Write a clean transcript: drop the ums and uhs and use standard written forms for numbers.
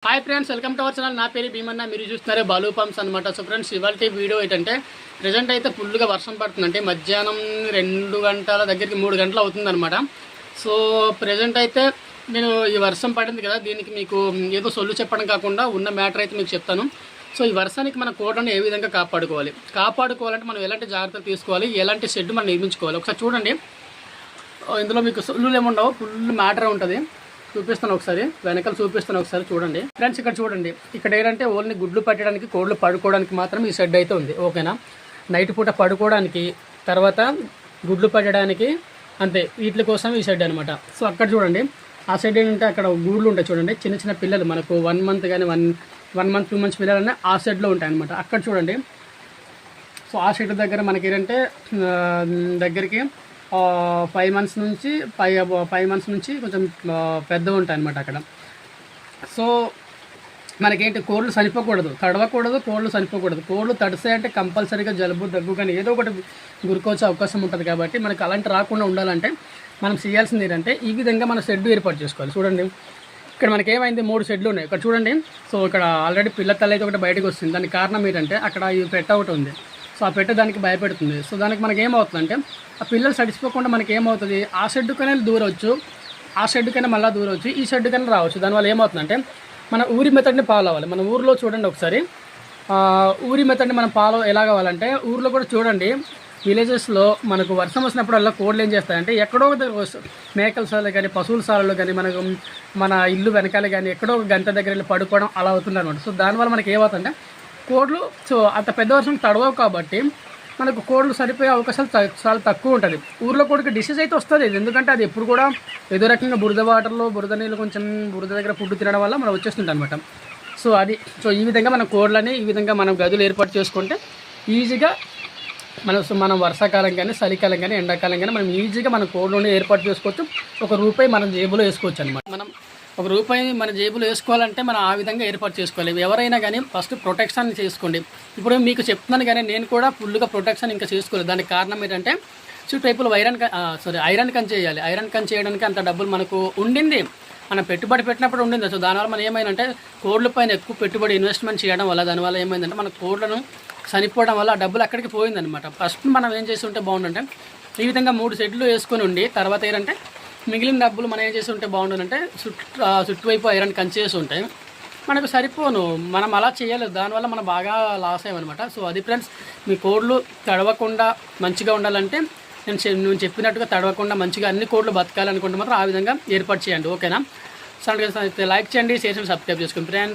Hi friends, welcome to our channel. నా పేరు భీమన్న, మీరు చూస్తున్నారు బాలు పంప్స్ అనమాట. సో ఫ్రెండ్స్, ఇవాళ వీడియో ఏంటంటే ప్రజెంట్ అయితే ఫుల్గా వర్షం పడుతుందంటే మధ్యాహ్నం 2 గంటల దగ్గరికి 3 గంటలు అవుతుందన్నమాట. సో ప్రజెంట్ అయితే నేను ఈ వర్షం పడింది కదా, దీనికి మీకు ఏదో సొల్లు చెప్పడం కాకుండా ఉన్న మ్యాటర్ అయితే మీకు చెప్తాను. సో ఈ వర్షానికి మన కోటను ఏ విధంగా కాపాడుకోవాలంటే మనం ఎలాంటి జాగ్రత్తలు తీసుకోవాలి, ఎలాంటి షెడ్ మనం నిర్మించుకోవాలి ఒకసారి చూడండి. ఇందులో మీకు సొల్లులు ఏముండవు, ఫుల్ మ్యాటర్ ఉంటుంది. చూపిస్తాను ఒకసారి, వెనకాల చూపిస్తాను ఒకసారి చూడండి ఫ్రెండ్స్. ఇక్కడ చూడండి, ఇక్కడ ఏంటంటే ఓన్లీ గుడ్లు పట్టడానికి, కోళ్ళు పడుకోవడానికి మాత్రం ఈ షెడ్ అయితే ఉంది, ఓకేనా. నైట్ పూట పడుకోవడానికి, తర్వాత గుడ్లు పట్టడానికి, అంతే, వీటి కోసం ఈ షెడ్ అనమాట. సో అక్కడ చూడండి, ఆ షెడ్ ఏంటంటే అక్కడ గూళ్ళు ఉంటాయి చూడండి, చిన్న చిన్న పిల్లలు మనకు 1 మంత్ కానీ 1 మంత్ 2 మంత్స్ పిల్లలు ఆ షెడ్లో ఉంటాయి అనమాట. అక్కడ చూడండి. సో ఆ షెడ్ దగ్గర మనకి ఏంటంటే దగ్గరికి 5 మంత్స్ నుంచి 5 మంత్స్ నుంచి కొంచెం పెద్దగా ఉంటాయి అన్నమాట అక్కడ. సో మనకేంటి, కోళ్ళు చనిపోకూడదు, తడవకూడదు, కోళ్ళు చనిపోకూడదు. కోళ్ళు తడిసాయంటే కంపల్సరీగా జలుబు, దగ్గు కానీ ఏదో ఒకటి గురికొచ్చే అవకాశం ఉంటుంది. కాబట్టి మనకు అలాంటి రాకుండా ఉండాలంటే మనం చేయాల్సింది ఏంటంటే ఈ విధంగా మన షెడ్ ఏర్పాటు చేసుకోవాలి. చూడండి, ఇక్కడ మనకి ఏమైంది, 3 షెడ్లు ఉన్నాయి ఇక్కడ చూడండి. సో ఇక్కడ ఆల్రెడీ పిల్ల తల్లి అయితే ఒకటి బయటకు వస్తుంది. దానికి కారణం ఏంటంటే అక్కడ ఈ పెట్ట ఒకటి ఉంది. సో ఆ పెట్ట దానికి భయపెడుతుంది. సో దానికి మనకి ఏమవుతుందంటే ఆ పిల్లలు సడిచిపోకుండా మనకి ఏమవుతుంది, ఆ షెడ్ కన్నా దూరవచ్చు, ఆ షెడ్ కన్నా మళ్ళీ దూరవచ్చు, ఈ షెడ్ కన్నా రావచ్చు. దానివల్ల ఏమవుతుందంటే మన ఊరి మెథడ్ని ఫాలో అవ్వాలి. మన ఊరిలో చూడండి ఒకసారి, ఊరి మెథడ్ని మనం ఫాలో ఎలా కావాలంటే, ఊరిలో కూడా చూడండి, విలేజెస్లో మనకు వర్షం వచ్చినప్పుడల్లా కోళ్ళు ఏం చేస్తాయంటే ఎక్కడో మేకల సార్లు కానీ పశువుల సార్లు కానీ మనకు మన ఇల్లు వెనకాల కానీ ఎక్కడో ఒక గంట దగ్గర వెళ్ళి పడుకోవడం అలా అవుతుంది అనమాట. సో దానివల్ల మనకి ఏమవుతుందంటే కోళ్ళు సో అంత పెద్ద వర్షం తడవవు కాబట్టి మనకు కోళ్ళు సరిపోయే అవకాశాలు చాలా తక్కువ ఉంటుంది. ఊర్లో కూడా డిసీజ్ అయితే వస్తుంది, ఎందుకంటే అది ఎప్పుడు కూడా ఏదో రకంగా బురద వాటర్లో బురద నీళ్ళు కొంచెం బురద దగ్గర ఫుడ్ తినడం వల్ల మనం వచ్చేస్తుంటాం అనమాట. సో అది ఈ విధంగా మనం కోళ్ళని ఈ విధంగా మనం గదులు ఏర్పాటు చేసుకుంటే ఈజీగా మనం వర్షాకాలం కానీ చలికాలం కానీ ఎండాకాలం కానీ మనం ఈజీగా మన కోళ్ళని ఏర్పాటు చేసుకోవచ్చు. ₹1 మనం జేబులో వేసుకోవచ్చు అనమాట. మనం ₹1 మన జేబులో వేసుకోవాలంటే మనం ఆ విధంగా ఏర్పాటు చేసుకోవాలి. ఎవరైనా కానీ ఫస్ట్ ప్రొటెక్షన్ చేసుకోండి. ఇప్పుడు మీకు చెప్తున్నాను కానీ నేను కూడా ఫుల్గా ప్రొటెక్షన్ ఇంకా చేసుకోలేదు. దానికి కారణం ఏంటంటే చుట్టూ ఐరన్ కంచి చేయాలి. ఐరన్ కంచి చేయడానికి అంత డబ్బులు మనకు ఉండింది, మనం పెట్టుబడి పెట్టినప్పుడు ఉండింది. సో దానివల్ల మనం ఏమైందంటే కోళ్ళ పైన ఎక్కువ పెట్టుబడి ఇన్వెస్ట్మెంట్ చేయడం వల్ల దానివల్ల ఏమైందంటే మన కోళ్ళను చనిపోవడం వల్ల ఆ డబ్బులు అక్కడికి పోయిందనమాట. ఫస్ట్ మనం ఏం చేసి ఉంటే బాగుంటుంటే ఈ విధంగా 3 షెడ్లు వేసుకొని ఉండి తర్వాత ఏంటంటే మిగిలిన డబ్బులు మనం ఏం చేసి ఉంటే బాగుంటుందంటే చుట్టువైపు ఐరన్ కంచేసి ఉంటాయి, మనకు సరిపోను. మనం అలా చేయాలి, దానివల్ల మనం బాగా లాస్ అయ్యామన్నమాట. సో అది ఫ్రెండ్స్, మీ కోళ్ళు తడవకుండా మంచిగా ఉండాలంటే నేను చెప్పినట్టుగా తడవకుండా మంచిగా అన్ని కోళ్ళు బతకాలనుకుంటే మాత్రం ఆ విధంగా ఏర్పాటు చేయండి, ఓకేనా. సో లైక్ చేయండి, షేర్ చేయండి, సబ్స్క్రైబ్ చేసుకోండి ఫ్రెండ్స్.